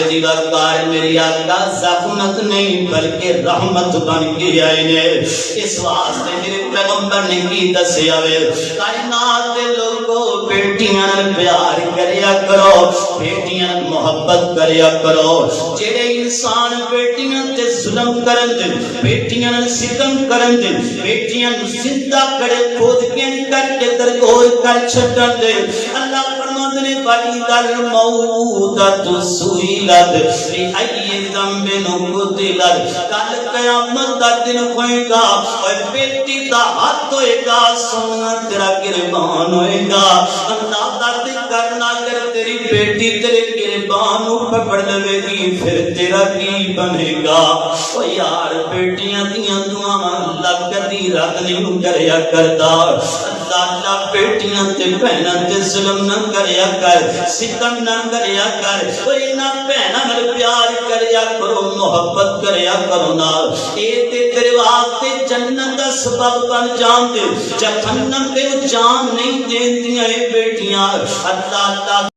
دیوکار میری آقا زخمت نہیں بلکہ رحمت بن کے آئے نے اس واسطے میرے پیغمبر نے کی دسیا وے کائنات دے لوگوں بیٹیاں نال پیار کریا کرو بیٹیاں نال محبت کریا کرو جڑے انسان بیٹیاں تے ظلم کرن دے بیٹیاں نال ستم کرن دے بیٹیاں نو زندہ کرے کھود کے کر کے درگور کر چھڈن دے اللہ فرماندے نے فَإِذَا الْمَوْءُودَةُ سُئِلَتْ بِأَيِّ ذَنبٍ قُتِلَتْ کل قیامت دا دن ہوئے گا اور بیٹی دا ہاتھ ہوئے گا سونا تیرا قربان ہوئے گا اندازہ کرنا اگر تیری بیٹی تیرے قربان پکڑ لے گی پھر تیرا کی بنے گا او یار بیٹیاں دیاں دعاواں اللہ کدی رد نہیں کریا کرتا اللہ بیٹیاں تے بہناں تے ظلم نہ کریا کر ستم نہ کریا کر او انہاں بہناں نال پیار کریا کرو محبت کریا کرو نا اے تے تیرے واسطے جنت دا سبب بن جان دے جہنم تے جان نہیں دیندیاں اے بیٹیاں اللہ